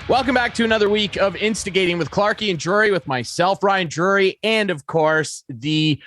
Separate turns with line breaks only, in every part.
Welcome back to another week of Instigating with Clarkie and Drury, with myself, Ryan Drury, and of course, the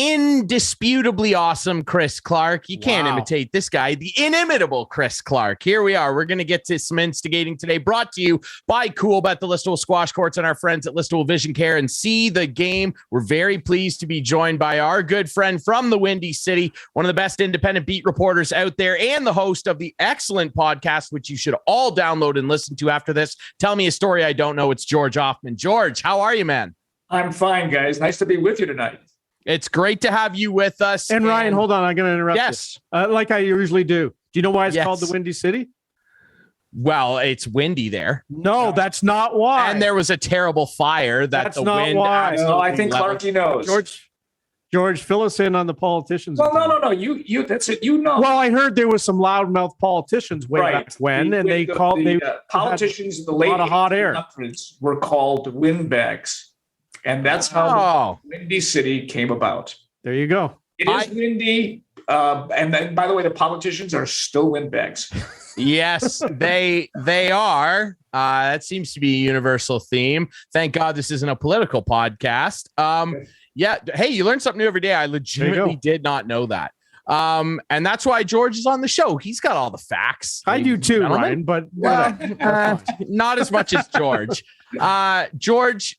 indisputably awesome Chris Clark. You can't imitate this guy, the inimitable Chris Clark. Here we are. We're going to get to some instigating today, brought to you by Coolbet, the Listowel Squash Courts, and our friends at Listowel Vision Care and See the Game. We're very pleased to be joined by our good friend from the Windy City, one of the best independent beat reporters out there, and the host of the excellent podcast, which you should all download and listen to after this. Tell me a story I don't know. It's George Ofman. George, how are you, man?
I'm fine, guys. Nice to be with you tonight.
It's great to have you with us.
And Ryan, hold on. I'm going to interrupt
Yes.
you. Like I usually do. Do you know why it's called the Windy City?
Well, it's windy there.
No, that's not why.
And there was a terrible fire that
that's
the
not
wind.
Why.
No, I think Clarkie knows.
George, fill us in on the politicians.
Well, no. You. That's it. You know.
Well, I heard there was some loudmouth politicians way back when, and they called
politicians in the late 1800s were called windbags. And that's how the Windy City came about.
There you go.
It is windy. And then, by the way, the politicians are still windbags.
Yes, they are. That seems to be a universal theme. Thank God this isn't a political podcast. Yeah. Hey, you learn something new every day. I legitimately did not know that. And that's why George is on the show. He's got all the facts.
I do too, Ryan, but
not as much as George. George,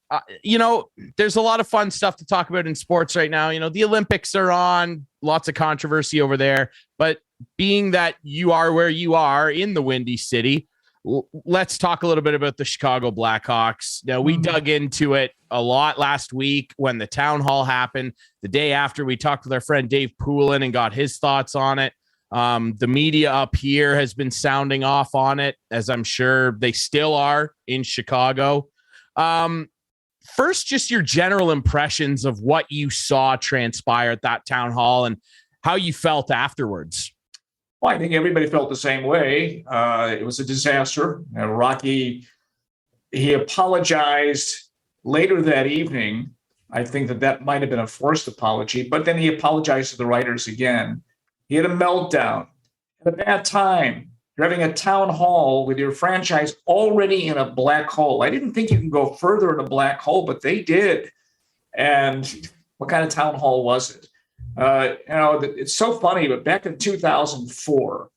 there's a lot of fun stuff to talk about in sports right now. The Olympics are on, lots of controversy over there, but being that you are where you are in the Windy City, let's talk a little bit about the Chicago Blackhawks. Now, we dug into it a lot last week when the town hall happened. The day after, we talked with our friend Dave Poulin and got his thoughts on it. The media up here has been sounding off on it, as I'm sure they still are in Chicago. First, just your general impressions of what you saw transpire at that town hall and how you felt afterwards.
Well, I think everybody felt the same way. It was a disaster. Rocky, he apologized later that evening. I think that might have been a forced apology, but then he apologized to the writers again. He had a meltdown. At that time, you're having a town hall with your franchise already in a black hole. I didn't think you can go further in a black hole, but they did. And what kind of town hall was it? It's so funny, but back in 2004,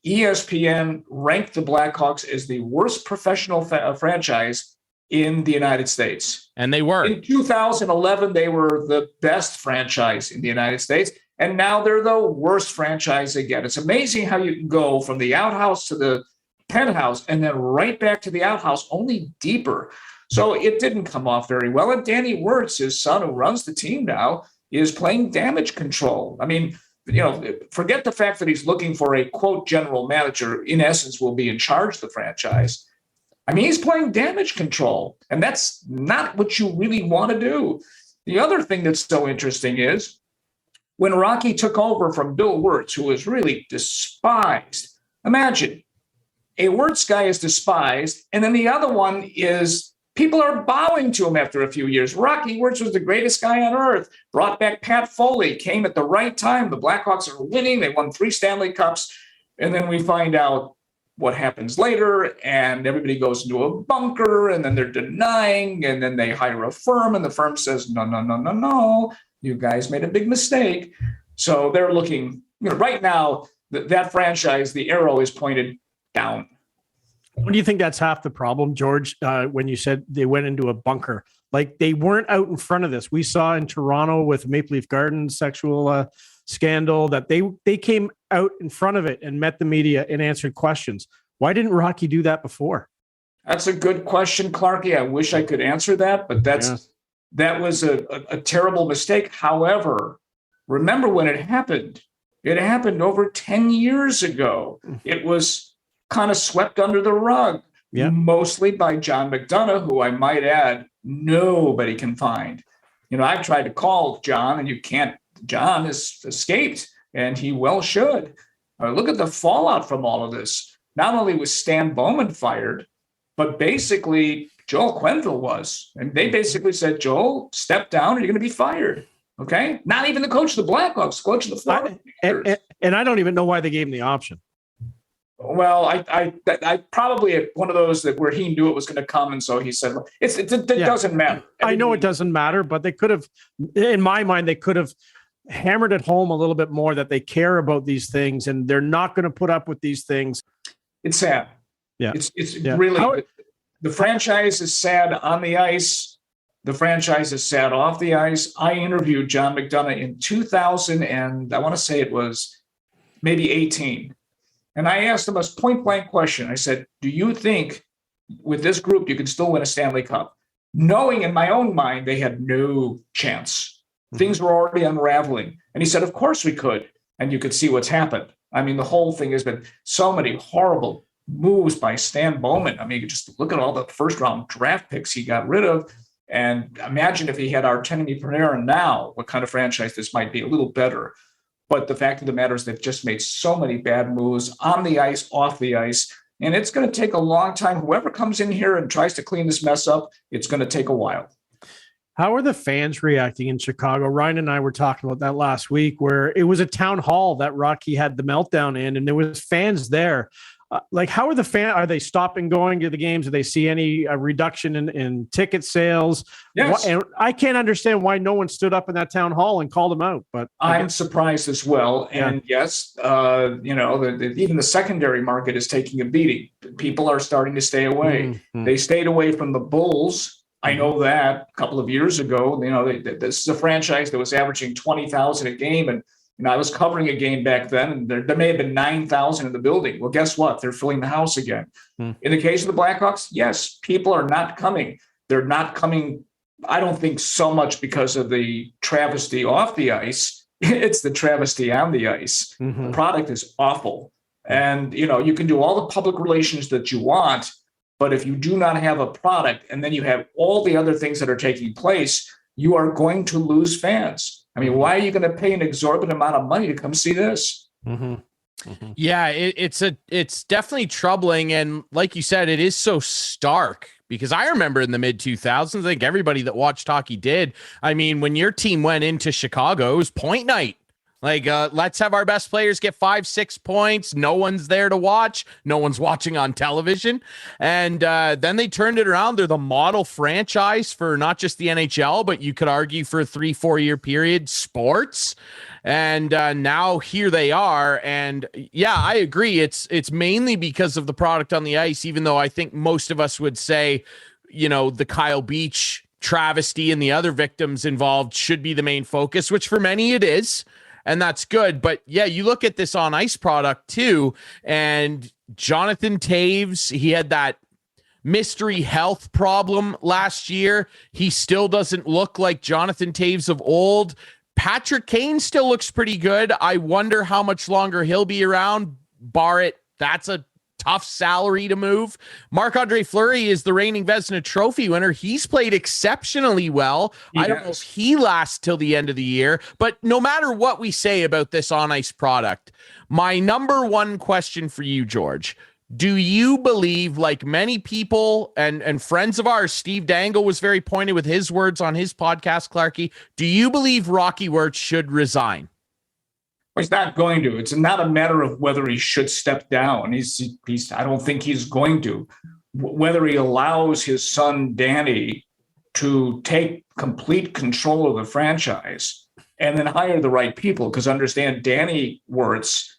ESPN ranked the Blackhawks as the worst professional franchise in the United States.
And they were.
In 2011, they were the best franchise in the United States. And now they're the worst franchise again. It's amazing how you can go from the outhouse to the penthouse and then right back to the outhouse, only deeper. So it didn't come off very well. And Danny Wirtz, his son who runs the team now, is playing damage control. I mean, forget the fact that he's looking for a, quote, general manager, in essence, will be in charge of the franchise. I mean, he's playing damage control, and that's not what you really want to do. The other thing that's so interesting is when Rocky took over from Bill Wirtz, who was really despised. Imagine, a Wirtz guy is despised, and then the other one is people are bowing to him after a few years. Rocky Wirtz was the greatest guy on earth, brought back Pat Foley, came at the right time. The Blackhawks are winning. They won 3 Stanley Cups. And then we find out what happens later, and everybody goes into a bunker, and then they're denying, and then they hire a firm, and the firm says, no, you guys made a big mistake. So they're looking, right now, that franchise, the arrow is pointed down.
What do you think that's half the problem, George, when you said they went into a bunker? Like, they weren't out in front of this. We saw in Toronto with Maple Leaf Gardens sexual scandal that they came out in front of it and met the media and answered questions. Why didn't Rocky do that before?
That's a good question, Clarkie. I wish I could answer that, but that was a terrible mistake. However, remember when it happened? It happened over 10 years ago. It was kind of swept under the rug, mostly by John McDonough, who I might add, nobody can find. I've tried to call John, and you can't. John has escaped, and he well should. Look at the fallout from all of this. Not only was Stan Bowman fired, but basically Joel Quenneville was. And they basically said, Joel, step down or you're going to be fired. Okay? Not even the coach of the Blackhawks, coach of the Florida.
And I don't even know why they gave him the option.
Well, I probably one of those that where he knew it was going to come, and so he said, it doesn't matter.
I know it doesn't matter, but they could have, in my mind, they could have hammered it home a little bit more that they care about these things and they're not going to put up with these things.
It's sad.
Yeah,
it's really the franchise is sad on the ice. The franchise is sad off the ice. I interviewed John McDonough in 2000, and I want to say it was maybe 18. And I asked him a point blank question. I said, do you think with this group you can still win a Stanley Cup? Knowing in my own mind they had no chance. Things were already unraveling. And he said, of course we could. And you could see what's happened. I mean, the whole thing has been so many horrible moves by Stan Bowman. I mean, you just look at all the first round draft picks he got rid of. And imagine if he had Artemi Panarin now, what kind of franchise this might be, a little better. But the fact of the matter is they've just made so many bad moves on the ice, off the ice. And it's going to take a long time. Whoever comes in here and tries to clean this mess up, it's going to take a while.
How are the fans reacting in Chicago? Ryan and I were talking about that last week, where it was a town hall that Rocky had the meltdown in, and there was fans there. Like, how are the fans? Are they stopping going to the games? Do they see any reduction in ticket sales?
Yes.
And I can't understand why no one stood up in that town hall and called them out. But
I'm surprised as well. And yes, even the secondary market is taking a beating. People are starting to stay away. Mm-hmm. They stayed away from the Bulls. I know that a couple of years ago. This is a franchise that was averaging 20,000 a game, and I was covering a game back then, and there may have been 9,000 in the building. Well, guess what? They're filling the house again. In the case of the Blackhawks, yes, people are not coming. They're not coming, I don't think so much because of the travesty off the ice. It's the travesty on the ice. Mm-hmm. The product is awful. And, you can do all the public relations that you want, but if you do not have a product and then you have all the other things that are taking place, you are going to lose fans. I mean, why are you going to pay an exorbitant amount of money to come see this?
Mm-hmm. Mm-hmm. Yeah, it's definitely troubling. And like you said, it is so stark because I remember in the mid 2000s, I think everybody that watched hockey did. I mean, when your team went into Chicago, it was point night. Like, let's have our best players get 5-6 points. No one's there to watch. No one's watching on television. And then they turned it around. They're the model franchise for not just the NHL, but you could argue for a 3-4 year period, sports. And now here they are. And yeah, I agree. It's mainly because of the product on the ice, even though I think most of us would say, the Kyle Beach travesty and the other victims involved should be the main focus, which for many it is. And that's good. But yeah, you look at this on ice product too. And Jonathan Toews, he had that mystery health problem last year. He still doesn't look like Jonathan Toews of old. Patrick Kane still looks pretty good. I wonder how much longer he'll be around. Barrett, that's a tough salary to move. Marc-Andre Fleury is the reigning Vezina Trophy winner. He's played exceptionally well. I don't know if he lasts till the end of the year, but no matter what we say about this on-ice product, my number one question for you, George, do you believe, like many people and friends of ours, Steve Dangle was very pointed with his words on his podcast, Clarkey, do you believe Rocky Wirtz should resign?
He's not going to. It's not a matter of whether he should step down. I don't think he's going to. Whether he allows his son Danny to take complete control of the franchise and then hire the right people, because understand Danny Wirtz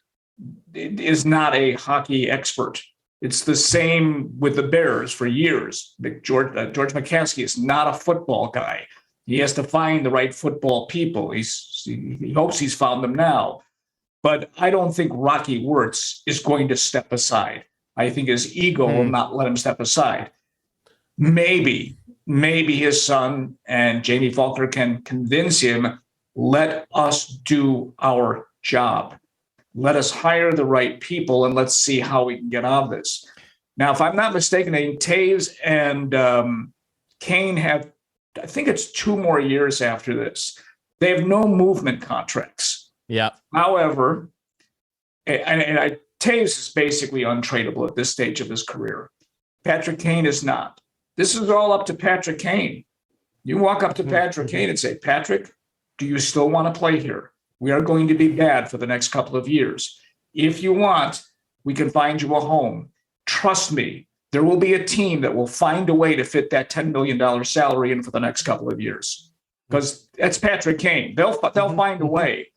is not a hockey expert. It's the same with the Bears for years. George McCaskey is not a football guy. He has to find the right football people. He hopes he's found them now. But I don't think Rocky Wirtz is going to step aside. I think his ego will not let him step aside. Maybe his son and Jamie Faulkner can convince him, let us do our job. Let us hire the right people and let's see how we can get out of this. Now, if I'm not mistaken, Toews and Kane have, I think it's 2 more years after this. They have no movement contracts.
Yeah.
However, Toews is basically untradeable at this stage of his career. Patrick Kane is not. This is all up to Patrick Kane. You walk up to Patrick Kane and say, Patrick, do you still want to play here? We are going to be bad for the next couple of years. If you want, We can find you a home. Trust me, there will be a team that will find a way to fit that $10 million salary in for the next couple of years. Because that's Patrick Kane. They'll find a way.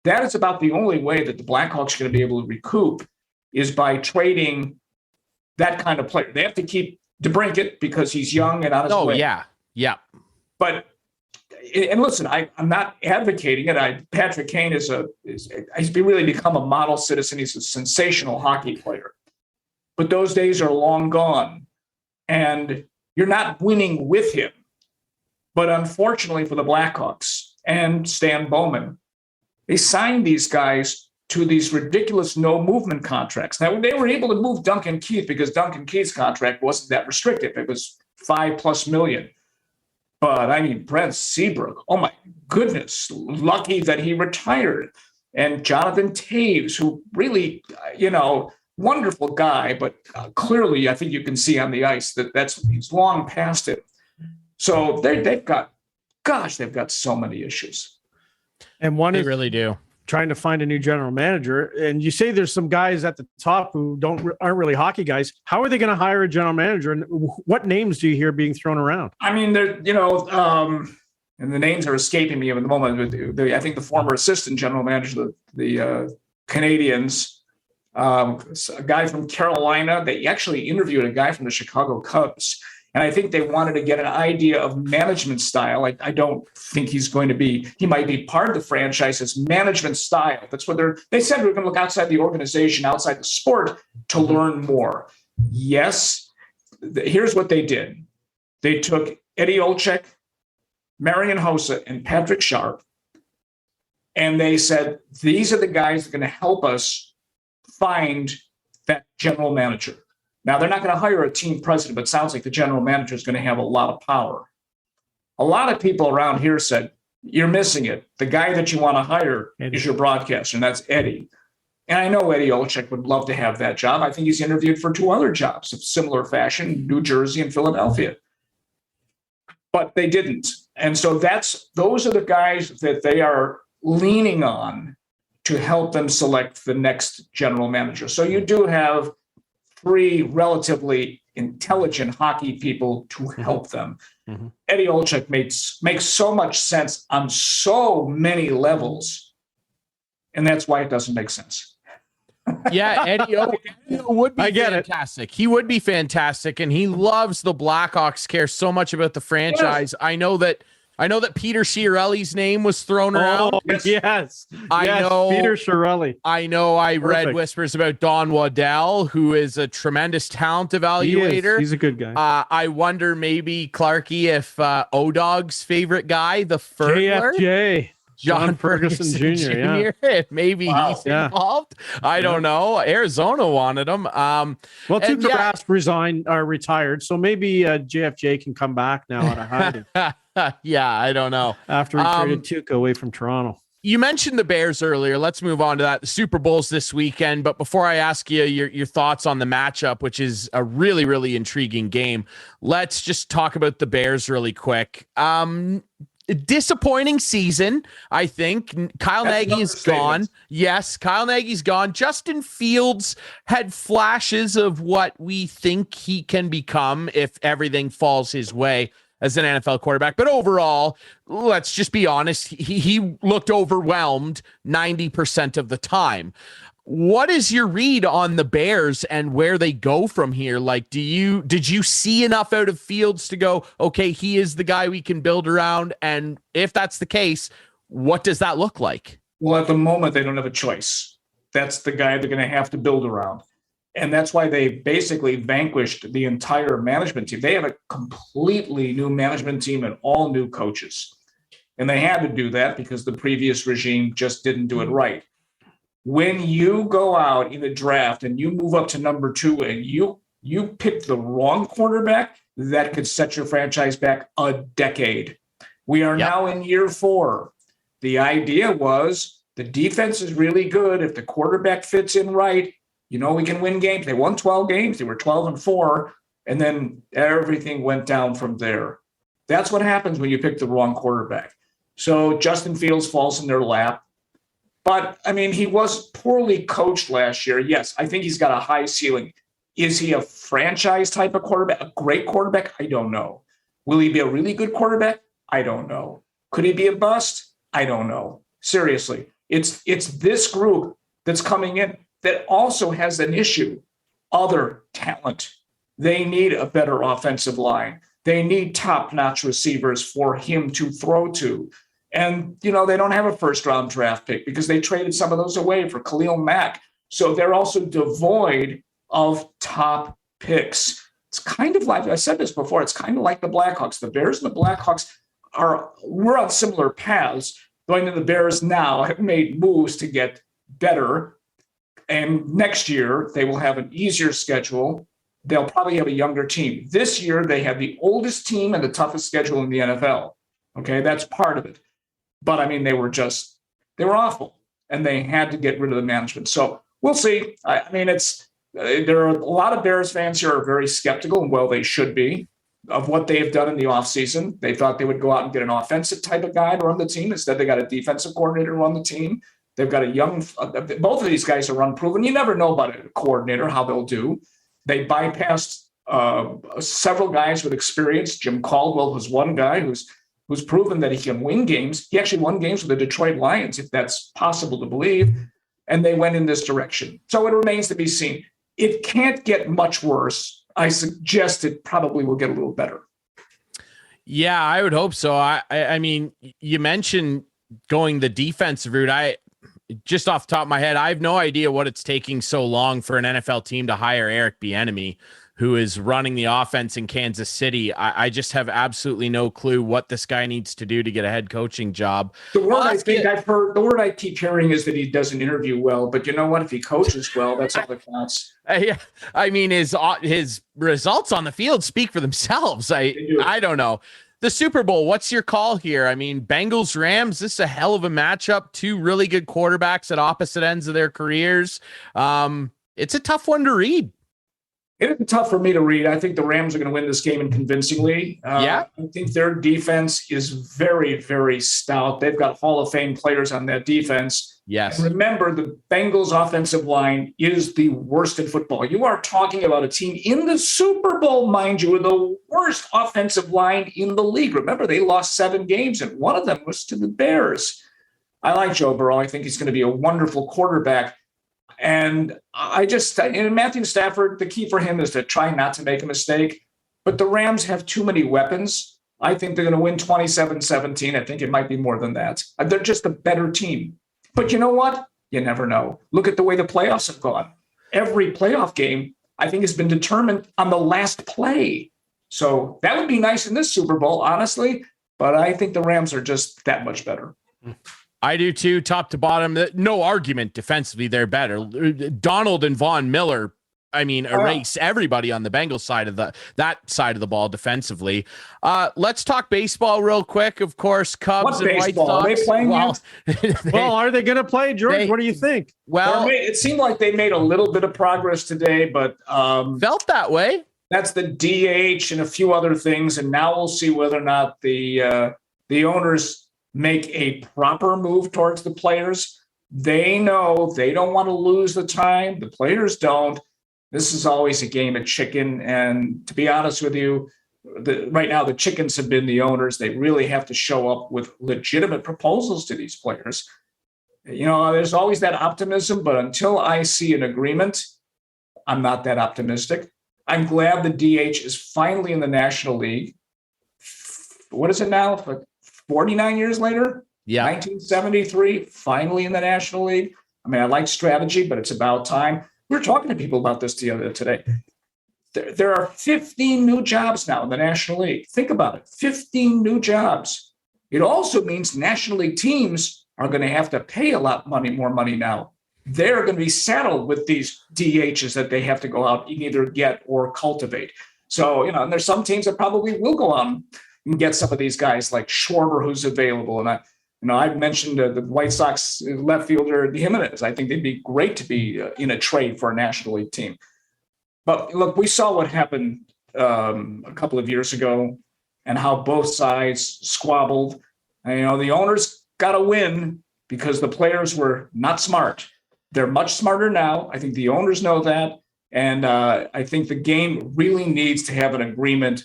That is about the only way that the Blackhawks are going to be able to recoup is by trading that kind of player. They have to keep DeBrincat because he's young and on his way.
Yeah.
But and listen, I'm not advocating it. Patrick Kane he's really become a model citizen. He's a sensational hockey player. But those days are long gone, and you're not winning with him. But unfortunately for the Blackhawks and Stan Bowman, they signed these guys to these ridiculous no movement contracts. Now, they were able to move Duncan Keith because Duncan Keith's contract wasn't that restrictive. It was $5+ million. But I mean, Brent Seabrook, oh my goodness, lucky that he retired. And Jonathan Taves, who really, wonderful guy, but clearly I think you can see on the ice that he's long past it. So they've got so many issues.
And one
They
is
really do.
trying to find a new general manager. And you say there's some guys at the top who aren't really hockey guys. How are they going to hire a general manager? And what names do you hear being thrown around?
I mean, and the names are escaping me at the moment. I think the former assistant general manager of the Canadians, a guy from Carolina. They actually interviewed a guy from the Chicago Cubs. And I think they wanted to get an idea of management style. I don't think he might be part of the franchise's management style. That's what they said we're going to look outside the organization, outside the sport to learn more. Yes. Here's what they did. They took Eddie Olczyk, Marian Hossa, and Patrick Sharp, and they said, these are the guys that are going to help us find that general manager. Now, they're not going to hire a team president, but it sounds like the general manager is going to have a lot of power. A lot of people around here said, you're missing it. The guy that you want to hire is your broadcaster, and that's Eddie. And I know Eddie Olczyk would love to have that job. I think he's interviewed for 2 other jobs of similar fashion, New Jersey and Philadelphia. But they didn't. And so those are the guys that they are leaning on to help them select the next general manager. So you do have 3 relatively intelligent hockey people to help them. Mm-hmm. Eddie Olczyk makes so much sense on so many levels, and that's why it doesn't make sense.
Yeah, Eddie would be fantastic. He would be fantastic, and he loves the Blackhawks, cares so much about the franchise. Yes. I know that Peter Chiarelli's name was thrown around.
Yes.
I know
Peter Chiarelli.
I know I read whispers about Don Waddell, who is a tremendous talent evaluator.
He's a good guy.
I wonder maybe, Clarky, if O-Dog's favorite guy, the Fergler,
JFJ. John Ferguson Jr.
Yeah. Maybe he's involved. I don't know. Arizona wanted him.
Well, Tuukka Rask retired, so maybe JFJ can come back now out of hiding.
Yeah, I don't know.
After he traded Tuukka away from Toronto.
You mentioned the Bears earlier. Let's move on to that. The Super Bowl's this weekend. But before I ask you your thoughts on the matchup, which is a really, really intriguing game, let's just talk about the Bears really quick. Disappointing season, I think. Kyle Nagy is gone. Yes, Kyle Nagy's gone. Justin Fields had flashes of what we think he can become if everything falls his way as an NFL quarterback. But overall, let's just be honest, he looked overwhelmed 90% of the time. What is your read on the Bears and where they go from here? Like, did you see enough out of Fields to go, okay, he is the guy we can build around? And if that's the case, what does that look like?
Well, at the moment, they don't have a choice. That's the guy they're going to have to build around. And that's why they basically vanquished the entire management team. They have a completely new management team and all new coaches. And they had to do that because the previous regime just didn't do it right. When you go out in the draft and you move up to number 2 and you pick the wrong quarterback, that could set your franchise back a decade. We are now in year 4. The idea was the defense is really good. If the quarterback fits in right, we can win games. They won 12 games. They were 12-4. And then everything went down from there. That's what happens when you pick the wrong quarterback. So Justin Fields falls in their lap. But I mean, he was poorly coached last year. Yes, I think he's got a high ceiling. Is he a franchise type of quarterback, a great quarterback? I don't know. Will he be a really good quarterback? I don't know. Could he be a bust? I don't know. Seriously, it's this group that's coming in that also has an issue. Other talent. They need a better offensive line. They need top-notch receivers for him to throw to. And, they don't have a first-round draft pick because they traded some of those away for Khalil Mack. So they're also devoid of top picks. It's kind of like, I said this before, it's kind of like the Blackhawks. The Bears and the Blackhawks we're on similar paths. Going to the Bears now have made moves to get better. And next year, they will have an easier schedule. They'll probably have a younger team. This year, they have the oldest team and the toughest schedule in the NFL. Okay, that's part of it. But, I mean, they were awful. And they had to get rid of the management. So we'll see. I mean, there are a lot of Bears fans here are very skeptical, and well, they should be, of what they have done in the offseason. They thought they would go out and get an offensive type of guy to run the team. Instead, they got a defensive coordinator to run the team. They've got a young, both of these guys are unproven. You never know about a coordinator, how they'll do. They bypassed several guys with experience. Jim Caldwell was one guy who's proven that he can win games. He actually won games with the Detroit Lions, if that's possible to believe. And they went in this direction. So it remains to be seen. It can't get much worse. I suggest it probably will get a little better.
Yeah, I would hope so. I mean, you mentioned going the defensive route. Just off the top of my head, I have no idea what it's taking so long for an NFL team to hire Eric Bieniemy, who is running the offense in Kansas City. I just have absolutely no clue what this guy needs to do to get a head coaching job.
The word the word I keep hearing is that he doesn't interview well, but you know what? If he coaches well, that's all that counts.
Yeah, I mean, his results on the field speak for themselves. I don't know. The Super Bowl, what's your call here? I mean, Bengals, Rams, this is a hell of a matchup. Two really good quarterbacks at opposite ends of their careers. It's a tough one to read.
It is tough for me to read. I think the Rams are going to win this game and convincingly. I think their defense is very, very stout. They've got Hall of Fame players on that defense.
Yes.
And remember, the Bengals offensive line is the worst in football. You are talking about a team in the Super Bowl, mind you, with the worst offensive line in the league. Remember, they lost 7 games, and one of them was to the Bears. I like Joe Burrow. I think he's going to be a wonderful quarterback. And Matthew Stafford, the key for him is to try not to make a mistake. But the Rams have too many weapons. I think they're going to win 27-17. I think it might be more than that. They're just a better team. But you know what? You never know. Look at the way the playoffs have gone. Every playoff game, I think, has been determined on the last play. So that would be nice in this Super Bowl, honestly. But I think the Rams are just that much better.
I do too, top to bottom. No argument defensively, they're better. Donald and Von Miller, I mean, erase everybody on the Bengals side of that side of the ball defensively. Let's talk baseball real quick. Of course, Cubs and White Sox.
Are they playing
well, are they going to play, George? What do you think?
Well,
it seemed like they made a little bit of progress today, but
felt that way.
That's the DH and a few other things, and now we'll see whether or not the owners make a proper move towards the players. They know they don't want to lose the time. The players don't. This is always a game of chicken. And to be honest with you, right now the chickens have been the owners. They really have to show up with legitimate proposals to these players. You know, there's always that optimism, but until I see an agreement, I'm not that optimistic. I'm glad the DH is finally in the National League. What is it now? 49 years later?
Yeah.
1973, finally in the National League. I mean, I like strategy, but it's about time. We were talking to people about this today. There are 15 new jobs now in the National League. Think about it, 15 new jobs. It also means National League teams are going to have to pay a lot more money now. They're going to be saddled with these DHs that they have to go out and either get or cultivate. So, you know, and there's some teams that probably will go out and get some of these guys like Schwarber, who's available. And I've mentioned the White Sox left fielder Jimenez. I think they'd be great to be in a trade for a National League team. But look, we saw what happened a couple of years ago and how both sides squabbled. And, you know, the owners got to win because the players were not smart. They're much smarter now. I think the owners know that. And I think the game really needs to have an agreement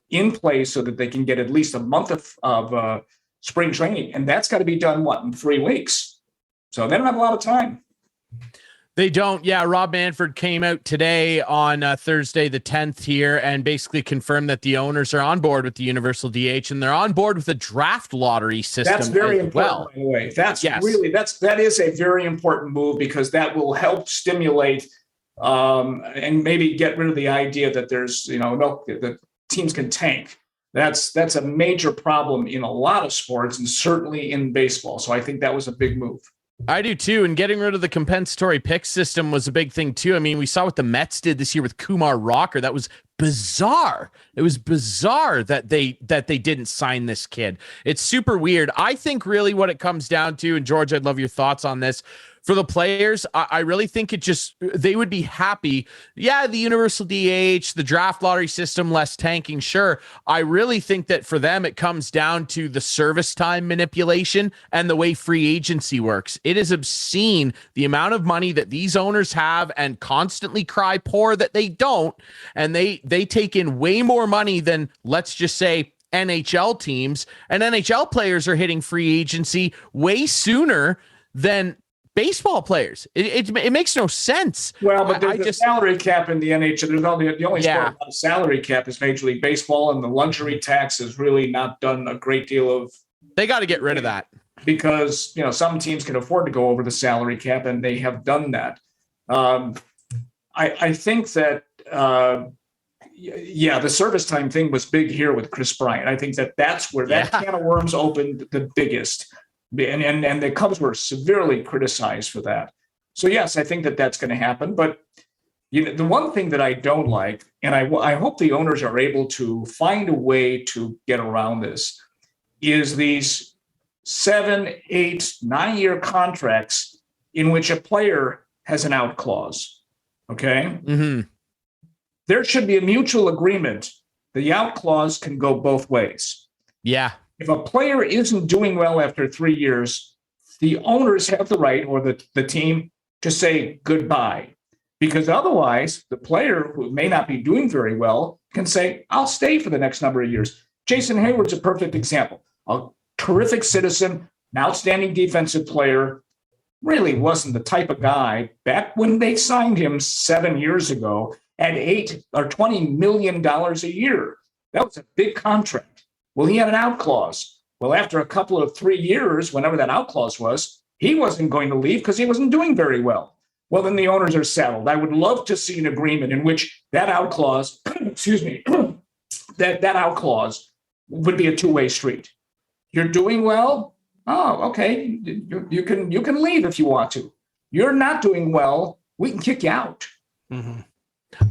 in place so that they can get at least a month of spring training. And that's got to be done, in 3 weeks? So they don't have a lot of time.
They don't. Yeah. Rob Manfred came out today on Thursday, the 10th here, and basically confirmed that the owners are on board with the universal DH and they're on board with the draft lottery system.
That's very important, by the way. That is a very important move, because that will help stimulate and maybe get rid of the idea that there's, that teams can tank. That's a major problem in a lot of sports, and certainly in baseball. So I think that was a big move.
I do too. And getting rid of the compensatory pick system was a big thing too. I mean, we saw what the Mets did this year with Kumar Rocker. That was bizarre. It was bizarre that they didn't sign this kid. It's super weird. I think really what it comes down to, and George, I'd love your thoughts on this. For the players, I really think they would be happy. Yeah, the universal DH, the draft lottery system, less tanking, sure. I really think that for them, it comes down to the service time manipulation and the way free agency works. It is obscene the amount of money that these owners have and constantly cry poor that they don't. And they take in way more money than, let's just say, NHL teams. And NHL players are hitting free agency way sooner than baseball players. It makes no sense.
Well, but there's a salary cap in the NHL. There's the only sport without a salary cap is Major League Baseball, and the luxury tax has really not done a great deal of.
They got to get rid of that,
because some teams can afford to go over the salary cap, and they have done that. I think that the service time thing was big here with Chris Bryant. I think that's where that can of worms opened the biggest. And the Cubs were severely criticized for that. So, yes, I think that's going to happen. But the one thing that I don't like, and I hope the owners are able to find a way to get around this, is these 7, 8, 9-year contracts in which a player has an out clause. Okay?
Mm-hmm.
There should be a mutual agreement. The out clause can go both ways.
Yeah.
If a player isn't doing well after 3 years, the owners have the right, or the team, to say goodbye. Because otherwise, the player who may not be doing very well can say, I'll stay for the next number of years. Jason Hayward's a perfect example. A terrific citizen, an outstanding defensive player, really wasn't the type of guy back when they signed him 7 years ago at $8 or $20 million a year. That was a big contract. Well, he had an out clause. Well, after a couple of 3 years, whenever that out clause was, he wasn't going to leave because he wasn't doing very well. Well, then the owners are settled. I would love to see an agreement in which that out clause, that out clause would be a two-way street. You're doing well? Oh, okay. You can leave if you want to. You're not doing well. We can kick you out.
Mm-hmm.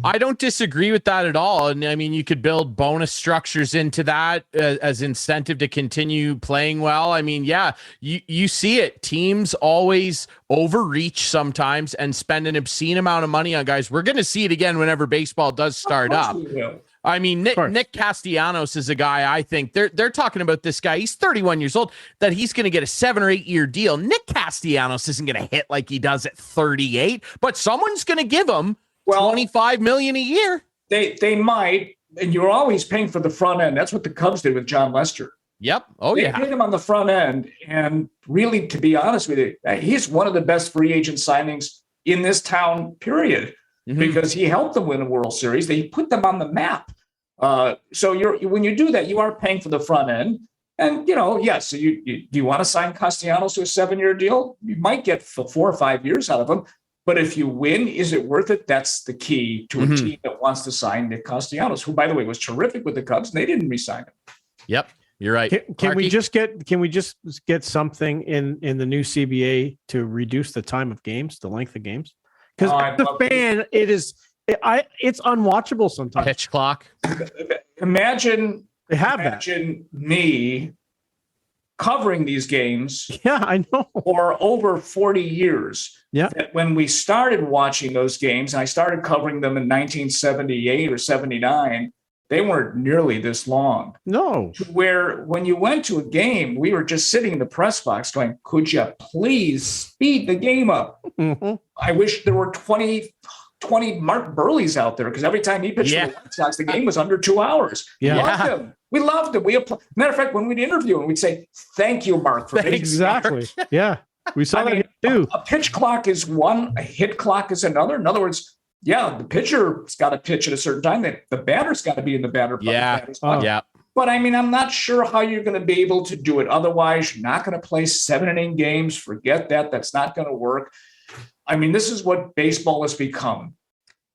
I don't disagree with that at all. And I mean, you could build bonus structures into that as incentive to continue playing well. I mean, yeah, you see it. Teams always overreach sometimes and spend an obscene amount of money on guys. We're going to see it again whenever baseball does start up. I mean, Nick Castellanos is a guy, I think they're talking about this guy. He's 31 years old, that he's going to get a 7 or 8 year deal. Nick Castellanos isn't going to hit like he does at 38, but someone's going to give him $25 million a year.
They might, and you're always paying for the front end. That's what the Cubs did with John Lester.
Yep. Oh,
they paid him on the front end. And really, to be honest with you, he's one of the best free agent signings in this town, period, because he helped them win a World Series. They put them on the map. So when you do that, you are paying for the front end. And, yes, do you want to sign Castellanos to a 7-year deal? You might get 4 or 5 years out of him. But if you win, is it worth it? That's the key to a team that wants to sign Nick Castellanos, who, by the way, was terrific with the Cubs, and they didn't re-sign him.
Yep, you're right.
Can we just get something in the new CBA to reduce the time of games, the length of games? Because the fan, it's unwatchable sometimes.
Pitch clock.
Imagine
that.
Me covering these games.
Yeah, I know.
For over 40 years.
Yeah.
When we started watching those games, and I started covering them in 1978 or 79, they weren't nearly this long.
No.
Where when you went to a game, we were just sitting in the press box going, could you please speed the game up?
Mm-hmm.
I wish there were 20 Mark Burleys out there, because every time he pitched for the White Sox, the game was under 2 hours.
Yeah.
We loved him. Matter of fact, when we'd interview him, we'd say, thank you, Mark, for
exactly. Yeah. We saw that too.
A pitch clock is one, a hit clock is another. In other words, the pitcher's got to pitch at a certain time. The batter's got to be in the batter's box.
Yeah.
But I mean, I'm not sure how you're going to be able to do it. Otherwise, you're not going to play 7-inning games. Forget that. That's not going to work. I mean, this is what baseball has become.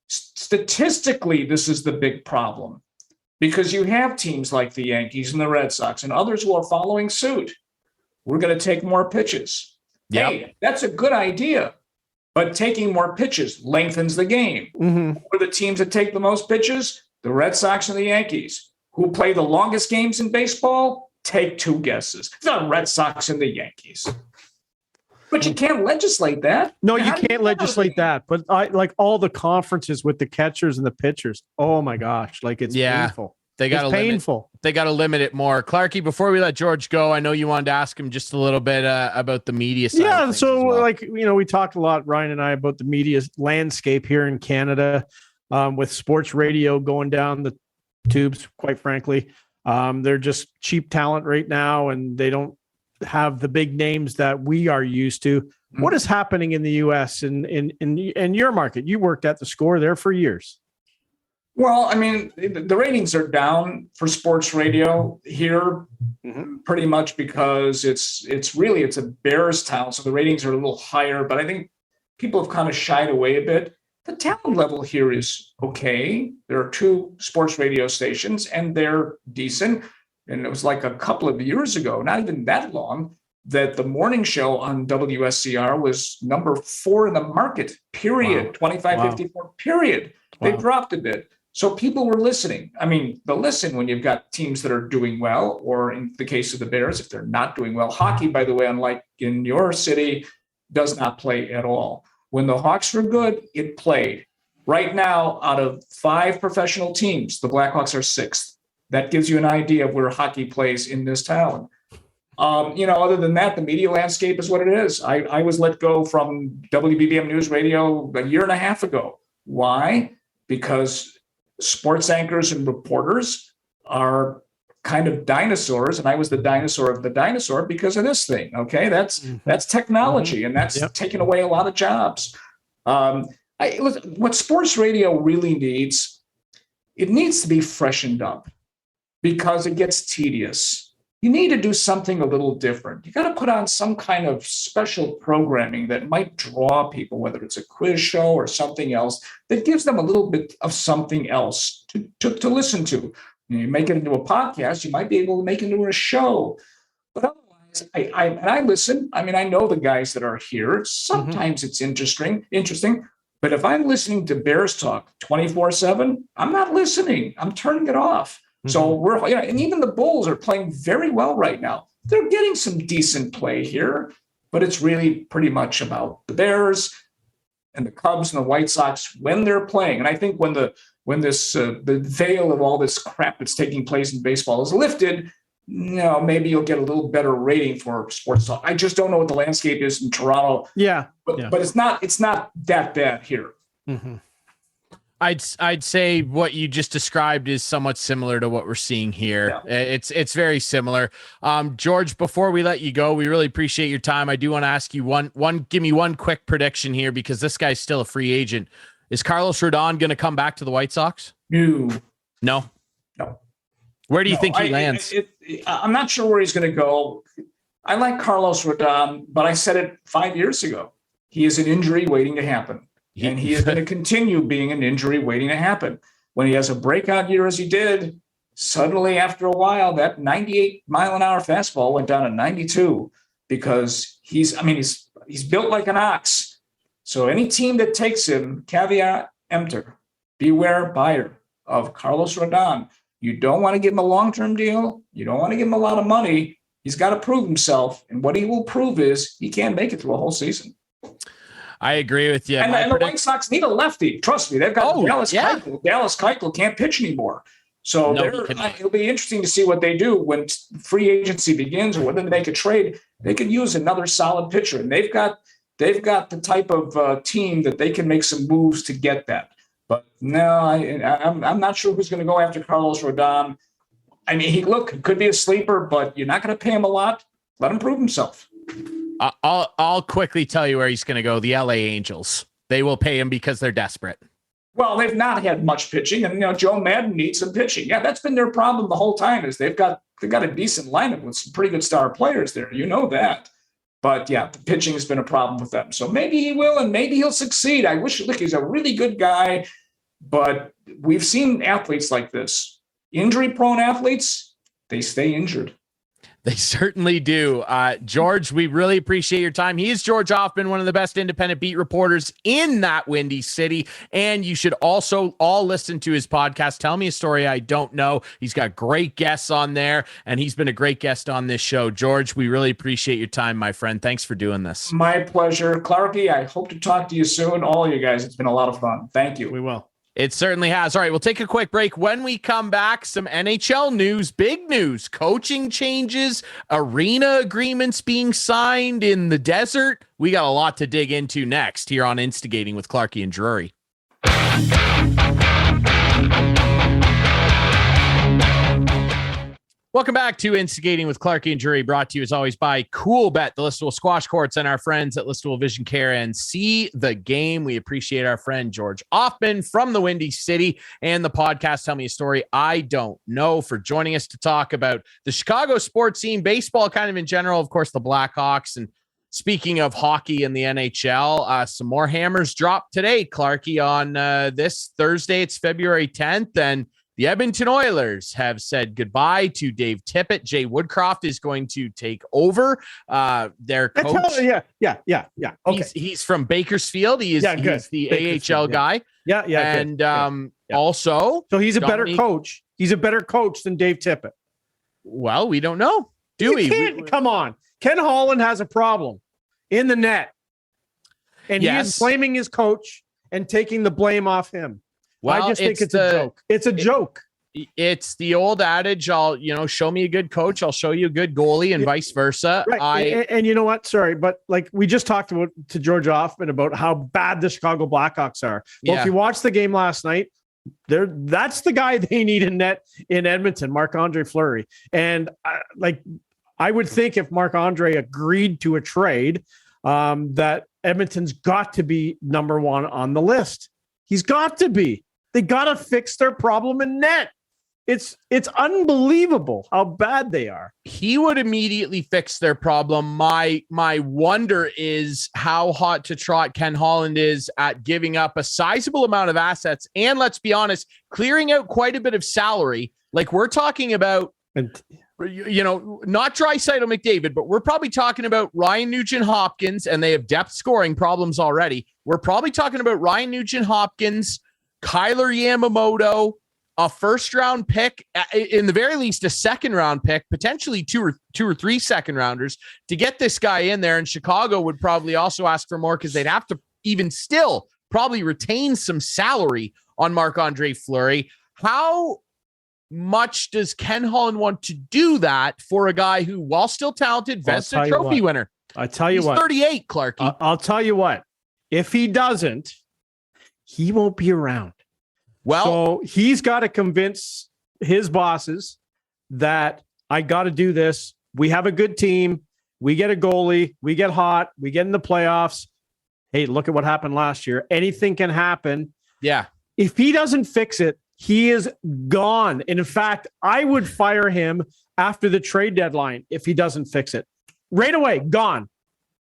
Statistically, this is the big problem, because you have teams like the Yankees and the Red Sox and others who are following suit. We're going to take more pitches.
Yep.
Hey, that's a good idea. But taking more pitches lengthens the game.
Mm-hmm.
Who are the teams that take the most pitches? The Red Sox and the Yankees. Who play the longest games in baseball? Take 2 guesses. The Red Sox and the Yankees. But you can't legislate that.
No, you can't legislate that. But I like all the conferences with the catchers and the pitchers. Oh my gosh, like it's painful.
They got painful. They got to limit it more. Clarky, before we let George go, I know you wanted to ask him just a little bit about the media side.
Yeah, so like we talked a lot, Ryan and I, about the media landscape here in Canada, with sports radio going down the tubes. Quite frankly, they're just cheap talent right now, and they don't have the big names that we are used to. Mm-hmm. What is happening in the U.S. in your market? You worked at the Score there for years.
Well, I mean, the ratings are down for sports radio here, pretty much because it's a Bears town, so the ratings are a little higher. But I think people have kind of shied away a bit. The talent level here is okay. There are 2 sports radio stations, and they're decent. And it was like a couple of years ago, not even that long, that the morning show on WSCR was number 4 in the market, period, wow. 2554, period. Wow. They dropped a bit. So people were listening. I mean, they'll listen when you've got teams that are doing well, or in the case of the Bears, if they're not doing well. Hockey, by the way, unlike in your city, does not play at all. When the Hawks were good, it played. Right now, out of 5 professional teams, the Blackhawks are 6th. That gives you an idea of where hockey plays in this town. Other than that, the media landscape is what it is. I was let go from WBBM News Radio a year and a half ago. Why? Because sports anchors and reporters are kind of dinosaurs, and I was the dinosaur of the dinosaur because of this thing. Okay, that's technology, and that's taken away a lot of jobs. What sports radio really needs, it needs to be freshened up, because it gets tedious. You need to do something a little different. You got to put on some kind of special programming that might draw people, whether it's a quiz show or something else, that gives them a little bit of something else to listen to. You make it into a podcast, you might be able to make it into a show. But otherwise, I listen. I mean, I know the guys that are here. Sometimes it's interesting. But if I'm listening to Bears talk 24/7, I'm not listening. I'm turning it off. So and even the Bulls are playing very well right now. They're getting some decent play here, but it's really pretty much about the Bears and the Cubs and the White Sox when they're playing. And I think when the veil of all this crap that's taking place in baseball is lifted, maybe you'll get a little better rating for sports talk. I just don't know what the landscape is in Toronto. But it's not that bad here.
Mm-hmm.
I'd say what you just described is somewhat similar to what we're seeing here. Yeah. It's very similar. George, before we let you go, we really appreciate your time. I do want to ask you give me one quick prediction here, because this guy's still a free agent. Is Carlos Rodon going to come back to the White Sox? No. Where do you think he lands?
I'm not sure where he's going to go. I like Carlos Rodon, but I said it 5 years ago. He is an injury waiting to happen. And he is going to continue being an injury waiting to happen. When he has a breakout year as he did, suddenly after a while, that 98-mile-an-hour fastball went down to 92, because he's built like an ox. So any team that takes him, caveat emptor, beware buyer of Carlos Rodon. You don't want to give him a long-term deal. You don't want to give him a lot of money. He's got to prove himself. And what he will prove is he can make it through a whole season.
I agree with you.
And the White Sox need a lefty. Trust me, they've got Dallas Keuchel. Dallas Keuchel can't pitch anymore. So
No, he cannot.
it'll be interesting to see what they do when free agency begins, or when they make a trade. They could use another solid pitcher, and they've got the type of team that they can make some moves to get that. But no, I'm not sure who's going to go after Carlos Rodon. I mean, he could be a sleeper, but you're not going to pay him a lot. Let him prove himself.
I'll quickly tell you where he's going to go. The LA Angels. They will pay him because they're desperate.
Well, they've not had much pitching, and Joe Madden needs some pitching. Yeah, that's been their problem the whole time. Is they've got a decent lineup with some pretty good star players there. You know that. But yeah, the pitching has been a problem with them. So maybe he will, and maybe he'll succeed. Look, he's a really good guy, but we've seen athletes like this. Injury-prone athletes, they stay injured.
They certainly do. George, we really appreciate your time. He is George Ofman, one of the best independent beat reporters in that Windy City. And you should also all listen to his podcast, Tell Me a Story I Don't Know. He's got great guests on there, and he's been a great guest on this show. George, we really appreciate your time, my friend. Thanks for doing this.
My pleasure. Clarky, I hope to talk to you soon. All of you guys, it's been a lot of fun. Thank you.
We will.
It certainly has. All right, we'll take a quick break. When we come back, some NHL news, big news, coaching changes, arena agreements being signed in the desert. We got a lot to dig into next here on Instigating with Clarky and Drury. Welcome back to Instigating with Clarky and Drury, brought to you as always by Cool Bet, the Listowel Squash Courts, and our friends at Listowel Vision Care and See the Game. We appreciate our friend George Ofman from the Windy City and the podcast Tell Me a Story I Don't Know for joining us to talk about the Chicago sports scene, baseball kind of in general, of course, the Blackhawks. And speaking of hockey in the NHL, some more hammers dropped today, Clarky, on this Thursday. It's February 10th, and the Edmonton Oilers have said goodbye to Dave Tippett. Jay Woodcroft is going to take over their coach.
Yeah. Okay.
He's from Bakersfield. He's the AHL guy.
Yeah.
And also,
so he's a better coach. He's a better coach than Dave Tippett.
Well, we don't know. Do we?
Come on. Ken Holland has a problem in the net. And he is blaming his coach and taking the blame off him. Well, I just think it's a joke. It's a joke.
It's the old adage, show me a good coach, I'll show you a good goalie, and vice versa.
Right. And you know what? Sorry, but like we just talked to George Ofman about how bad the Chicago Blackhawks are. Well, if you watched the game last night, that's the guy they need in net in Edmonton, Marc-Andre Fleury. And I would think if Marc-Andre agreed to a trade, that Edmonton's got to be number one on the list. He's got to be. They got to fix their problem in net. It's unbelievable how bad they are.
He would immediately fix their problem. My wonder is how hot to trot Ken Holland is at giving up a sizable amount of assets. And let's be honest, clearing out quite a bit of salary. Like we're talking about, not Draisaitl McDavid, but we're probably talking about Ryan Nugent-Hopkins, and they have depth scoring problems already. We're probably talking about Ryan Nugent-Hopkins, Kyler Yamamoto, a first-round pick, in the very least a second-round pick, potentially two or three second-rounders to get this guy in there. And Chicago would probably also ask for more because they'd have to even still probably retain some salary on Marc-Andre Fleury. How much does Ken Holland want to do that for a guy who, while still talented, Vezina Trophy winner?
I tell you what,
38, Clarky.
I'll tell you what. If he doesn't, he won't be around.
Well,
so he's got to convince his bosses that I got to do this. We have a good team. We get a goalie. We get hot. We get in the playoffs. Hey, look at what happened last year. Anything can happen.
Yeah.
If he doesn't fix it, he is gone. And in fact, I would fire him after the trade deadline if he doesn't fix it. Right away, gone.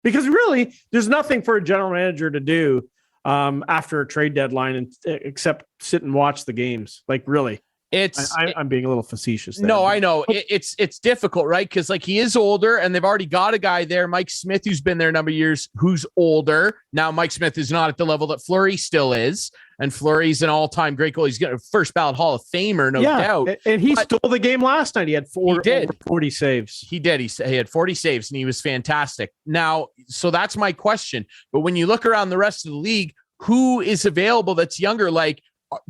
Because really, there's nothing for a general manager to do after a trade deadline except sit and watch the games. Like, really. I'm being a little facetious there.
No, I know. It's difficult, right? Because he is older, and they've already got a guy there, Mike Smith, who's been there a number of years, who's older. Now, Mike Smith is not at the level that Fleury still is, and Fleury's an all-time great goalie. He's got a first ballot Hall of Famer, no doubt.
And he stole the game last night. He had over 40 saves.
He did. He had 40 saves, and he was fantastic. Now, so that's my question. But when you look around the rest of the league, who is available that's younger? Like,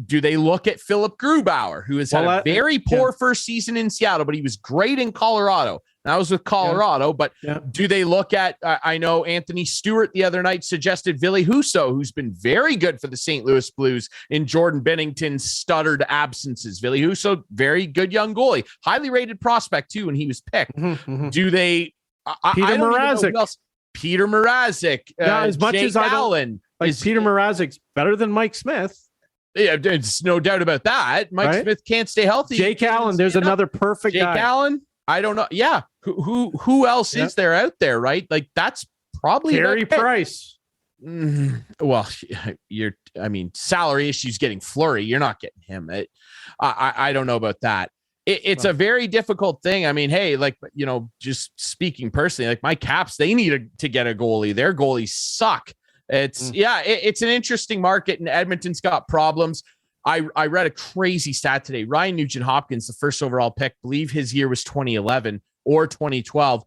do they look at Philip Grubauer, who has had a very poor first season in Seattle, but he was great in Colorado? That was with Colorado, but do they look at, I know Anthony Stewart the other night suggested Ville Husso, who's been very good for the St. Louis Blues in Jordan Bennington's stuttered absences. Ville Husso, very good young goalie, highly rated prospect too when he was picked. Do they,
Peter Mrazek.
Peter Mrazek,
as much
Jake
as I
Allen.
Peter Mrazek's better than Mike Smith.
Yeah, there's no doubt about that. Mike Smith can't stay healthy.
Jake Allen, there's another perfect
Jake
guy.
Allen, I don't know. Yeah, who else is there out there? Right, like that's probably
Carey Price.
Well, salary issues getting Fleury. You're not getting him. I don't know about that. It's a very difficult thing. I mean, hey, just speaking personally, like my Caps, they need to get a goalie. Their goalies suck. It's an interesting market, and Edmonton's got problems. I read a crazy stat today. Ryan Nugent-Hopkins, the first overall pick, believe his year was 2011 or 2012.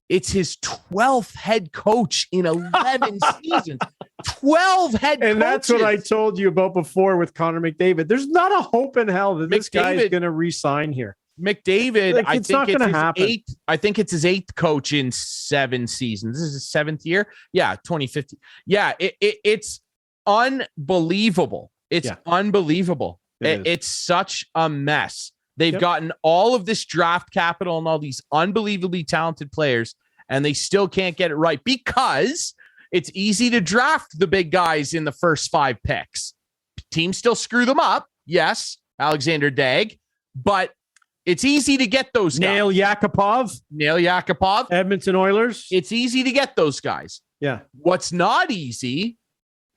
It's his 12th head coach in 11 seasons. 12 head coaches.
And that's what I told you about before with Connor McDavid. There's not a hope in hell that this guy is going to re-sign here.
McDavid, I think it's his eighth coach in 7 seasons. This is his 7th year. Yeah, 2015. Yeah, it's unbelievable. It's unbelievable. It's such a mess. They've gotten all of this draft capital and all these unbelievably talented players, and they still can't get it right because it's easy to draft the big guys in the first 5 picks. Teams still screw them up. Yes, Alexander Dag, but it's easy to get those guys. Nail Yakupov.
Edmonton Oilers.
It's easy to get those guys.
Yeah.
What's not easy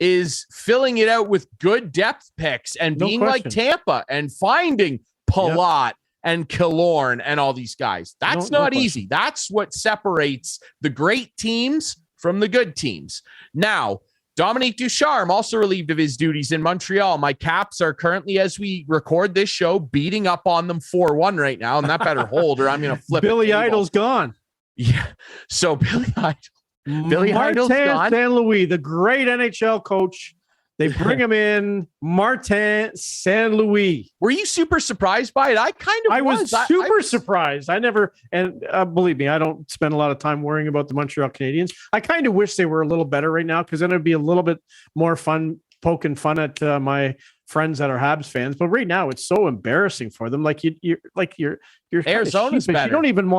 is filling it out with good depth picks and being like Tampa and finding Palat and Killorn and all these guys. That's not easy. That's what separates the great teams from the good teams. Now, Dominique Ducharme also relieved of his duties in Montreal. My Caps are currently, as we record this show, beating up on them 4-1 right now, and that better hold or I'm going to flip
Billy Idol's gone.
Yeah. So Billy Idol's gone.
St. Louis, the great NHL coach. They bring him in, Martin St. Louis.
Were you super surprised by it? I
was super surprised. Believe me, I don't spend a lot of time worrying about the Montreal Canadiens. I kind of wish they were a little better right now because then it'd be a little bit more fun poking fun at my friends that are Habs fans. But right now, it's so embarrassing for them. You're
Arizona's better.
You don't even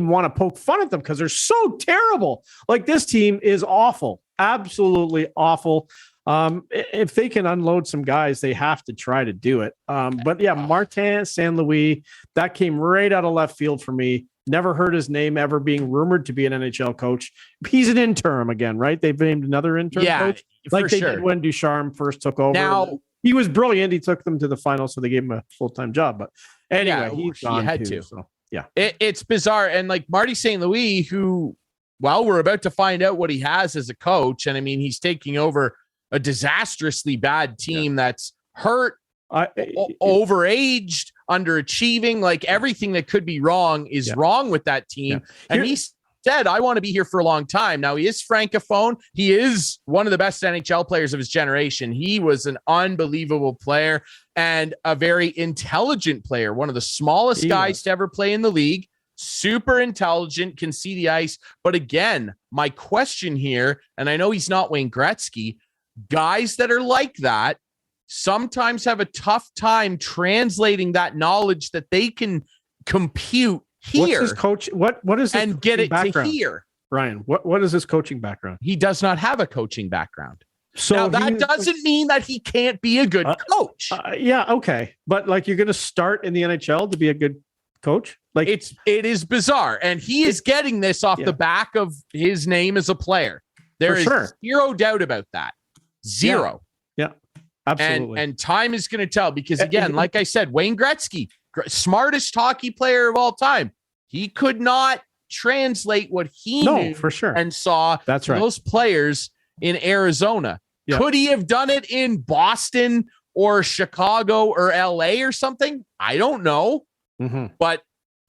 want to poke fun at them because they're so terrible. Like this team is awful, absolutely awful. If they can unload some guys, they have to try to do it. But yeah, Martin St. Louis, that came right out of left field for me. Never heard his name ever being rumored to be an NHL coach. He's an interim again, right? They've named another interim coach. Like they did when Ducharme first took over.
Now,
he was brilliant. He took them to the final, so they gave him a full-time job. But anyway, he's gone
had
too,
to.
So, yeah.
It's bizarre. And like Marty St. Louis, who, we're about to find out what he has as a coach. And I mean, he's taking over a disastrously bad team that's hurt, overaged, underachieving. Like everything that could be wrong is wrong with that team. Yeah. And he said, I want to be here for a long time. Now he is francophone. He is one of the best NHL players of his generation. He was an unbelievable player and a very intelligent player, one of the smallest guys to ever play in the league. Super intelligent, can see the ice. But again, my question here, and I know he's not Wayne Gretzky, guys that are like that sometimes have a tough time translating that knowledge that they can compute here.
What's his coach? What is his
and get it
background?
To here?
Ryan, what is his coaching background?
He does not have a coaching background.
So
now, that doesn't mean that he can't be a good coach.
Yeah, okay, but like you're going to start in the NHL to be a good coach? Like
it is bizarre, and he is getting this off the back of his name as a player. There is zero doubt about that. Zero.
Yeah, absolutely.
And time is going to tell because, again, like I said, Wayne Gretzky, smartest hockey player of all time, he could not translate what he knew
for sure
and saw those players in Arizona. Yeah. Could he have done it in Boston or Chicago or LA or something? I don't know. Mm-hmm. But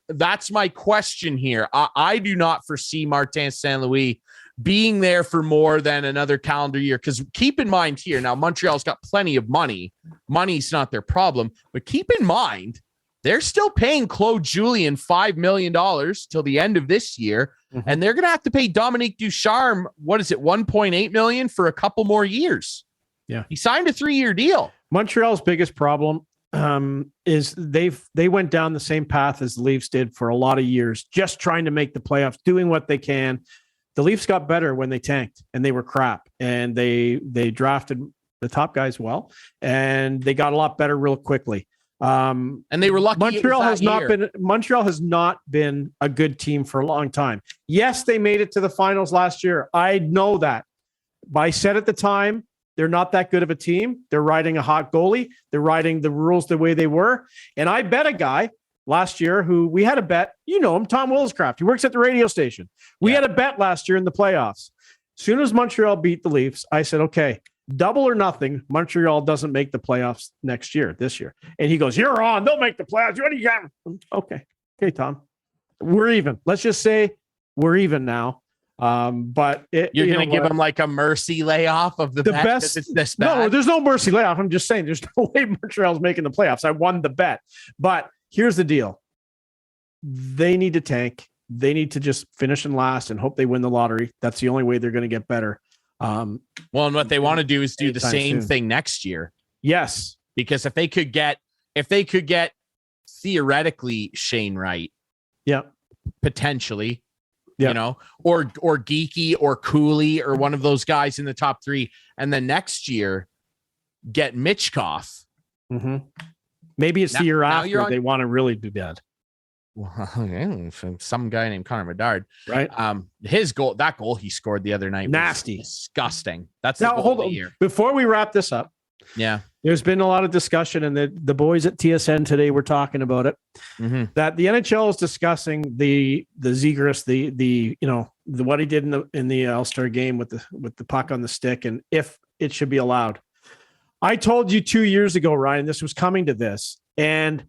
that's my question here. I do not foresee Martin St. Louis being there for more than another calendar year. Because keep in mind here, now Montreal's got plenty of money. Money's not their problem, but keep in mind, they're still paying Claude Julien $5 million till the end of this year.
Mhm.
And they're going to have to pay Dominique Ducharme, what is it, $1.8 million for a couple more years.
Yeah.
He signed a 3-year deal.
Montreal's biggest problem is they went down the same path as the Leafs did for a lot of years, just trying to make the playoffs, doing what they can. The Leafs got better when they tanked and they were crap, and they drafted the top guys well, and they got a lot better real quickly.
And they were lucky.
Montreal has not been a good team for a long time. Yes, they made it to the finals last year. I know that. But I said at the time, they're not that good of a team. They're riding a hot goalie. They're riding the rules the way they were. And I bet a guy last year who we had a bet, you know him, Tom Williscraft. He works at the radio station. We had a bet last year in the playoffs. As soon as Montreal beat the Leafs, I said, okay, double or nothing, Montreal doesn't make the playoffs this year. And he goes, you're on. They'll make the playoffs. What do you got? Okay, Tom. We're even. Let's just say we're even now. But
you're going to give him like a mercy layoff of the bet
best.
It's this bad?
No, there's no mercy layoff. I'm just saying there's no way Montreal's making the playoffs. I won the bet. But here's the deal. They need to tank. They need to just finish in last and hope they win the lottery. That's the only way they're going to get better.
Well, and what they want to do is do the same thing next year.
Yes.
Because if they could get theoretically Shane Wright, potentially, you know, or Geeky or Cooley or one of those guys in the top 3, and then next year get Mitchkoff.
Mm-hmm. Maybe it's the year after they want to really be bad.
Well, some guy named Connor Bedard,
right?
That goal he scored the other night,
nasty,
disgusting. That's
now hold on. Before we wrap this up, there's been a lot of discussion, and the boys at TSN today were talking about it.
Mm-hmm.
That the NHL is discussing the Zegras, the what he did in the All-Star game with the puck on the stick, and if it should be allowed. I told you 2 years ago, Ryan, this was coming to this, and.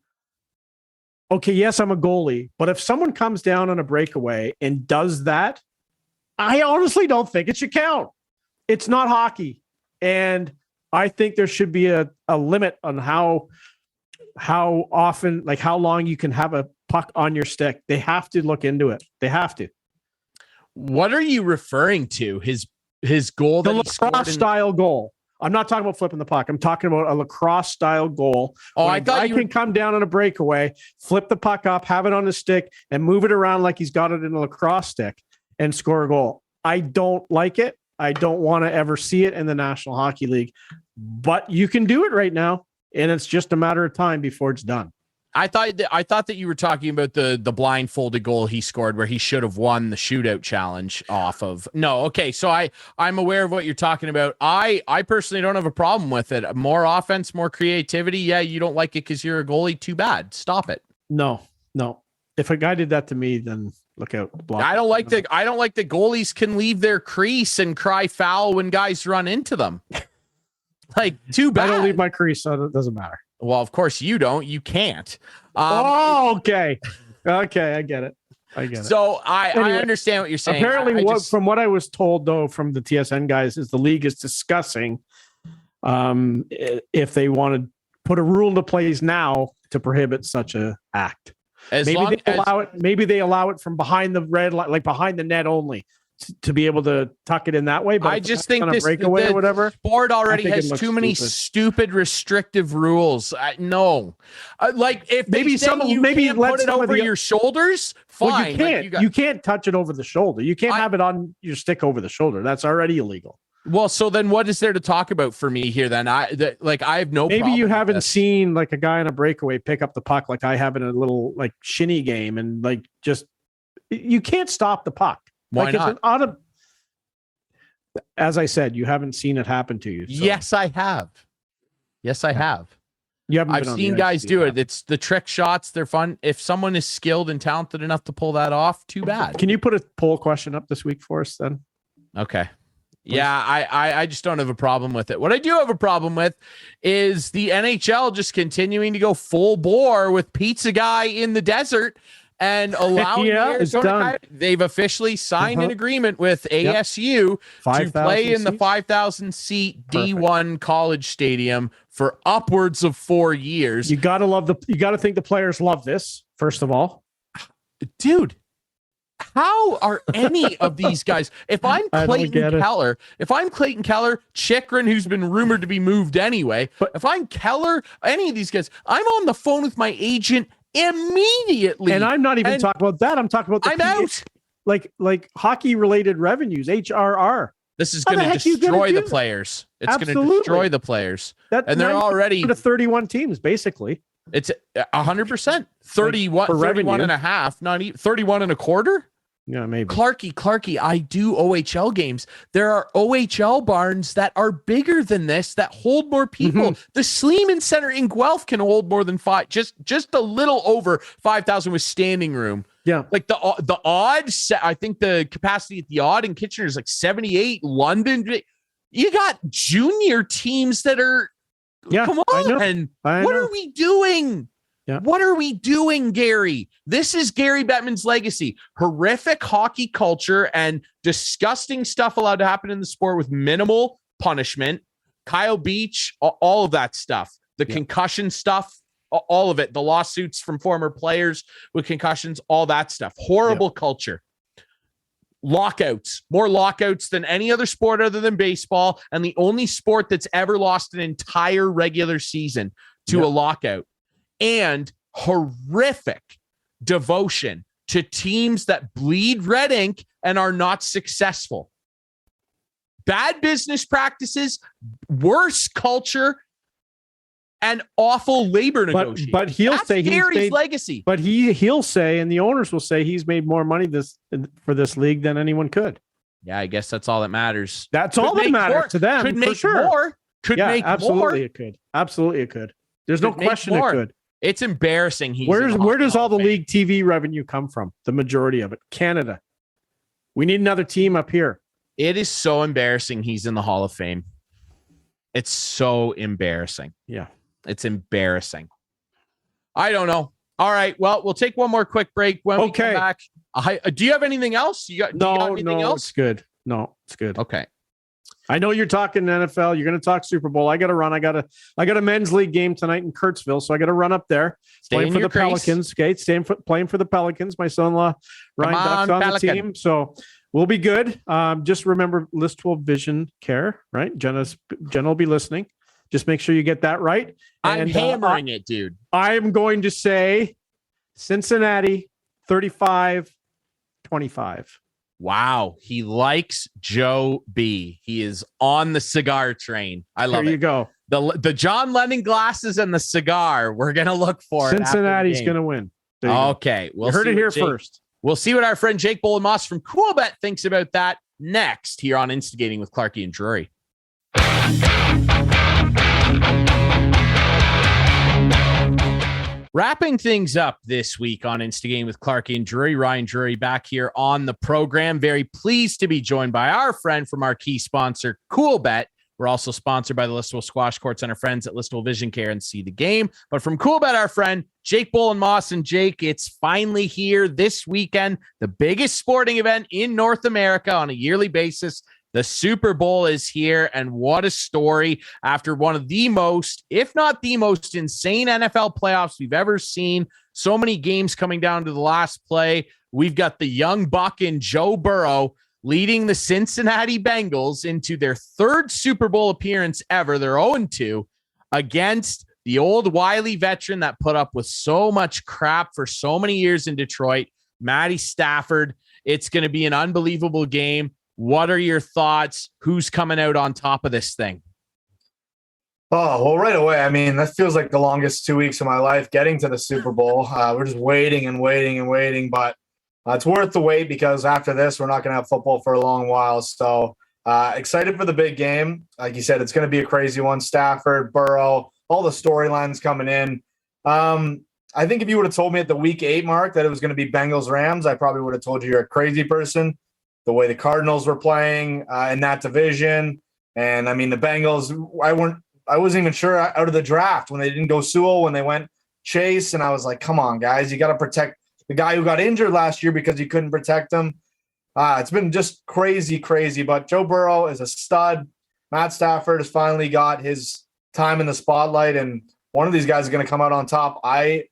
Okay, yes, I'm a goalie, but if someone comes down on a breakaway and does that, I honestly don't think it should count. It's not hockey. And I think there should be a limit on how often, like how long you can have a puck on your stick. They have to look into it. They have to.
What are you referring to? His goal,
the lacrosse style goal. I'm not talking about flipping the puck. I'm talking about a lacrosse style goal.
Oh, I thought
you can come down on a breakaway, flip the puck up, have it on the stick, and move it around like he's got it in a lacrosse stick and score a goal. I don't like it. I don't want to ever see it in the National Hockey League, but you can do it right now, and it's just a matter of time before it's done.
I thought that you were talking about the blindfolded goal he scored where he should have won the shootout challenge off of. No, okay. So I'm aware of what you're talking about. I personally don't have a problem with it. More offense, more creativity. Yeah, you don't like it because you're a goalie. Too bad. Stop it.
No. If a guy did that to me, then look out.
I don't like that goalies can leave their crease and cry foul when guys run into them. Like, too bad.
I don't leave my crease, so it doesn't matter.
Well, of course you don't. You can't.
Okay. Okay, I get it.
So I understand what you're saying.
Apparently, from what I was told, though, from the TSN guys, is the league is discussing if they want to put a rule into place now to prohibit such a act. Maybe they allow it from behind the red light, like behind the net only, to be able to tuck it in that way. But
I just think
this breakaway or whatever,
board already has too many stupid restrictive rules. No, like if
maybe
you put it over your shoulders, fine.
Well, you can't. You can't touch it over the shoulder. You can't have it on your stick over the shoulder. That's already illegal.
Well, so then what is there to talk about for me here? Then I have no.
Maybe you haven't seen like a guy on a breakaway pick up the puck like I have in a little like shinny game, and like just you can't stop the puck.
Why not?
As I said, you haven't seen it happen to you. So.
Yes, I have.
You haven't.
I've seen guys do it. It's the trick shots. They're fun. If someone is skilled and talented enough to pull that off, too bad.
Can you put a poll question up this week for us then?
Okay. Please. Yeah, I just don't have a problem with it. What I do have a problem with is the NHL just continuing to go full bore with pizza guy in the desert and allowing
Yeah,
the
it's
Arizona
done.
Coyotes, they've officially signed an agreement with ASU to play in the 5,000 seat D1 college stadium for upwards of 4 years.
You got to think the players love this, first of all.
Dude, how are any of these guys? If I'm Clayton Keller, Chikrin, who's been rumored to be moved anyway, but if I'm Keller, any of these guys, I'm on the phone with my agent immediately.
And I'm not even talking about that. I'm talking about
out.
Like hockey related revenues, HRR.
This is going to destroy the players. It's going to destroy the players. And they're already
to 31 teams, basically.
It's 100%. 31 and a half, not even 31 and a quarter.
Yeah, maybe.
Clarky, I do OHL games. There are OHL barns that are bigger than this that hold more people. Mm-hmm. The Sleeman Center in Guelph can hold more than just a little over 5,000 with standing room.
Yeah.
Like the odd, I think the capacity at the odd in Kitchener is like 78. London, you got junior teams that are, come on. What are we doing?
Yeah.
What are we doing, Gary? This is Gary Bettman's legacy. Horrific hockey culture and disgusting stuff allowed to happen in the sport with minimal punishment. Kyle Beach, all of that stuff. The concussion stuff, all of it. The lawsuits from former players with concussions, all that stuff. Horrible culture. Lockouts. More lockouts than any other sport other than baseball, and the only sport that's ever lost an entire regular season to a lockout. And horrific devotion to teams that bleed red ink and are not successful. Bad business practices, worse culture, and awful labor negotiations.
But he'll say
Gary's legacy.
But he'll say, and the owners will say, he's made more money for this league than anyone could.
Yeah, I guess that's all that matters.
That's all that matters to them.
Could make
sure.
more. Could make
absolutely
more.
It could. Absolutely it could. There's no question it could.
It's embarrassing.
Where does all the league TV revenue come from? The majority of it. Canada. We need another team up here.
It is so embarrassing he's in the Hall of Fame. It's so embarrassing.
Yeah.
It's embarrassing. I don't know. All right. Well, we'll take one more quick break. When we come back, do you have anything else? Do you got anything else?
It's good. No, it's good.
Okay.
I know you're talking NFL. You're going to talk Super Bowl. I got to run. I got a men's league game tonight in Kurtzville, so I got to run up there. Playing for the Pelicans. Okay, playing for the Pelicans. My son-in-law Ryan Duck's on the team, so we'll be good. Just remember List 12 Vision Care. Right, Jenna will be listening. Just make sure you get that right.
I'm hammering it, dude.
I am going to say Cincinnati 35-25.
Wow. He likes Joe B. He is on the cigar train. I love it.
There you go.
The John Lennon glasses and the cigar. We're going to look for
Cincinnati's going to win.
Okay.
We'll heard it here first.
We'll see what our friend Jake Boland-Moss from Coolbet thinks about that next here on Instigating with Clarkie and Drury. Wrapping things up this week on Instigating with Clarkie and Drury, Ryan Drury back here on the program. Very pleased to be joined by our friend from our key sponsor, Coolbet. We're also sponsored by the Listowel Squash Courts and our friends at Listowel Vision Care and See the Game. But from Coolbet, our friend Jake Boland-Moss. And Jake, it's finally here this weekend, the biggest sporting event in North America on a yearly basis. The Super Bowl is here, and what a story after one of the most, if not the most insane NFL playoffs we've ever seen. So many games coming down to the last play. We've got the young buck in Joe Burrow leading the Cincinnati Bengals into their third Super Bowl appearance ever. They're 0-2 against the old wily veteran that put up with so much crap for so many years in Detroit, Matty Stafford. It's going to be an unbelievable game. What are your thoughts? Who's coming out on top of this thing?
Oh, well, right away. I mean, that feels like the longest 2 weeks of my life getting to the Super Bowl. We're just waiting and waiting and waiting, but it's worth the wait because after this, we're not going to have football for a long while. So excited for the big game. Like you said, it's going to be a crazy one. Stafford, Burrow, all the storylines coming in. I think if you would have told me at the week 8 mark that it was going to be Bengals-Rams, I probably would have told you you're a crazy person. The way the Cardinals were playing in that division. And, I mean, the Bengals, I wasn't even sure out of the draft when they didn't go Sewell, when they went Chase. And I was like, come on, guys, you got to protect the guy who got injured last year because he couldn't protect him. It's been just crazy, but Joe Burrow is a stud. Matt Stafford has finally got his time in the spotlight, and one of these guys is going to come out on top. I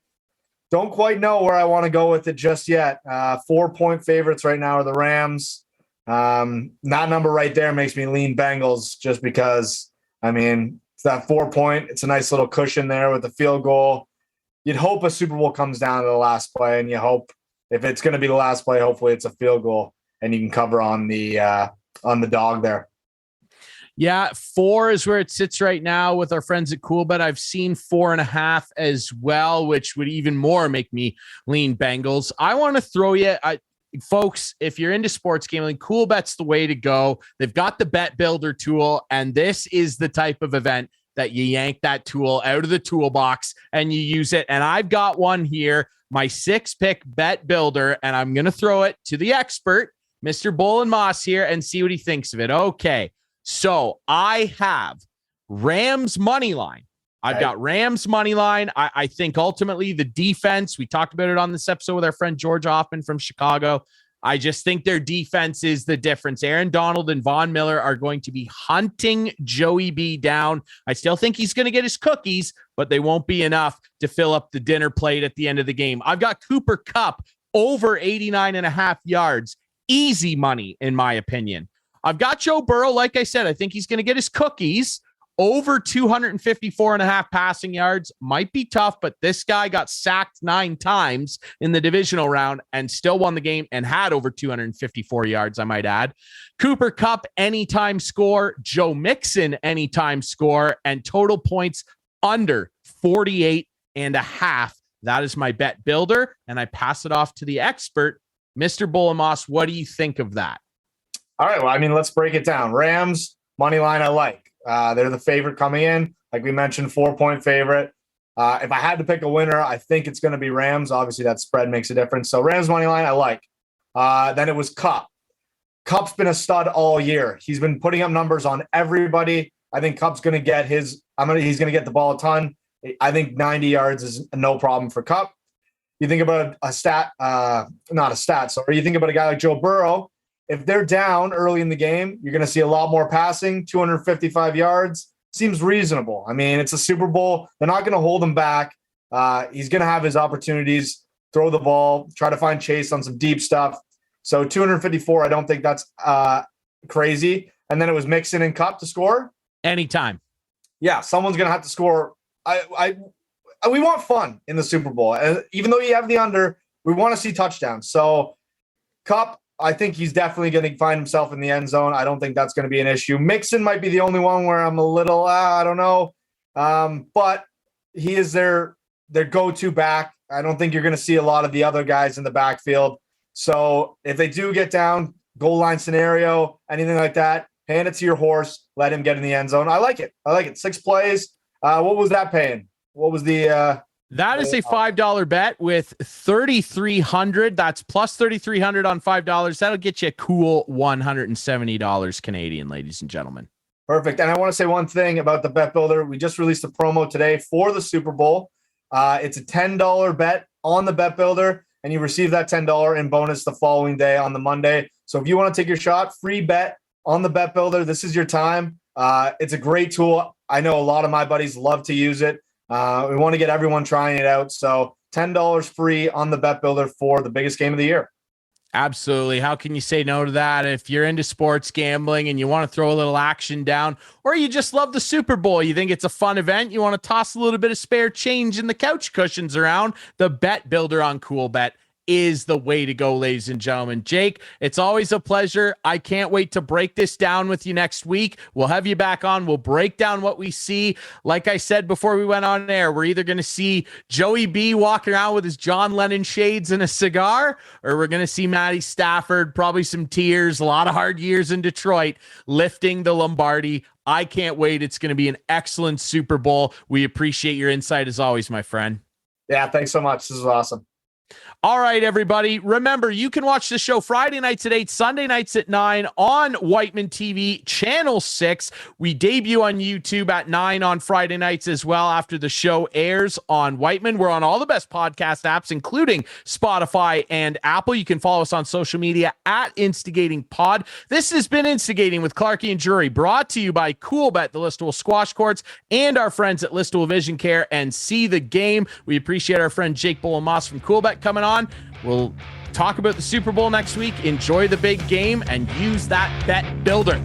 don't quite know where I want to go with it just yet. 4-point favorites right now are the Rams. That number right there makes me lean Bengals just because, it's that 4-point. It's a nice little cushion there with the field goal. You'd hope a Super Bowl comes down to the last play, and you hope if it's going to be the last play, hopefully it's a field goal and you can cover on the dog there.
Yeah, 4 is where it sits right now with our friends at Coolbet. I've seen 4.5 as well, which would even more make me lean Bengals. I want to throw you, folks, if you're into sports gambling, Coolbet's the way to go. They've got the Bet Builder tool, and this is the type of event that you yank that tool out of the toolbox and you use it. And I've got one here, my 6-pick Bet Builder, and I'm going to throw it to the expert, Mr. Bolin Moss here, and see what he thinks of it. Okay. So I have Rams money line. I've got Rams money line. I think ultimately the defense, we talked about it on this episode with our friend George Ofman from Chicago. I just think their defense is the difference. Aaron Donald and Von Miller are going to be hunting Joey B down. I still think he's going to get his cookies, but they won't be enough to fill up the dinner plate at the end of the game. I've got Cooper Kupp over 89.5 yards. Easy money, in my opinion. I've got Joe Burrow. Like I said, I think he's going to get his cookies. Over 254.5 passing yards. Might be tough, but this guy got sacked 9 times in the divisional round and still won the game and had over 254 yards, I might add. Cooper Kupp, anytime score. Joe Mixon, anytime score. And total points under 48.5. That is my Bet Builder, and I pass it off to the expert, Mr. Bolamos. What do you think of that?
All right, well, let's break it down. Rams, money line I like. They're the favorite coming in. Like we mentioned, 4-point favorite. If I had to pick a winner, I think it's going to be Rams. Obviously, that spread makes a difference. So Rams money line, I like. Then it was Kupp. Kupp's been a stud all year. He's been putting up numbers on everybody. I think Kupp's going to get he's going to get the ball a ton. I think 90 yards is no problem for Kupp. You think about not a stat. So you think about a guy like Joe Burrow. If they're down early in the game, you're going to see a lot more passing, 255 yards. Seems reasonable. It's a Super Bowl. They're not going to hold him back. He's going to have his opportunities, throw the ball, try to find Chase on some deep stuff. So 254, I don't think that's crazy. And then it was Mixon and Kupp to score.
Anytime.
Yeah, someone's going to have to score. We want fun in the Super Bowl. Even though you have the under, we want to see touchdowns. So Kupp, I think he's definitely going to find himself in the end zone. I don't think that's going to be an issue. Mixon might be the only one where I'm a little, I don't know. But he is their go-to back. I don't think you're going to see a lot of the other guys in the backfield. So if they do get down, goal line scenario, anything like that, hand it to your horse, let him get in the end zone. I like it. 6 plays. What was that paying? What was the
that is a $5 bet with 3,300. That's plus 3,300 on $5. That'll get you a cool $170 Canadian, ladies and gentlemen.
Perfect. And I want to say one thing about the Bet Builder. We just released a promo today for the Super Bowl. It's a $10 bet on the Bet Builder, and you receive that $10 in bonus the following day on the Monday. So if you want to take your shot, free bet on the Bet Builder. This is your time. It's a great tool. I know a lot of my buddies love to use it. We want to get everyone trying it out. So $10 free on the Bet Builder for the biggest game of the year.
Absolutely. How can you say no to that? If you're into sports gambling and you want to throw a little action down, or you just love the Super Bowl, you think it's a fun event, you want to toss a little bit of spare change in the couch cushions around, the Bet Builder on CoolBet is the way to go, ladies and gentlemen. Jake, it's always a pleasure. I can't wait to break this down with you next week. We'll have you back on. We'll break down what we see. Like I said before we went on air, we're either going to see Joey B walking around with his John Lennon shades and a cigar, or we're going to see Matty Stafford, probably some tears, a lot of hard years in Detroit, lifting the Lombardi. I can't wait. It's going to be an excellent Super Bowl. We appreciate your insight as always, my friend.
Yeah, thanks so much. This is awesome.
All right, everybody. Remember, you can watch the show Friday nights at 8, Sunday nights at 9 on Whiteman TV, Channel 6. We debut on YouTube at 9 on Friday nights as well after the show airs on Whiteman. We're on all the best podcast apps, including Spotify and Apple. You can follow us on social media at Instigating Pod. This has been Instigating with Clarkie and Jury, brought to you by CoolBet, the Listowel Squash Courts, and our friends at Listowel Vision Care and See the Game. We appreciate our friend Jake Bullen-Moss from CoolBet coming on. We'll talk about the Super Bowl next week. Enjoy the big game and use that bet builder.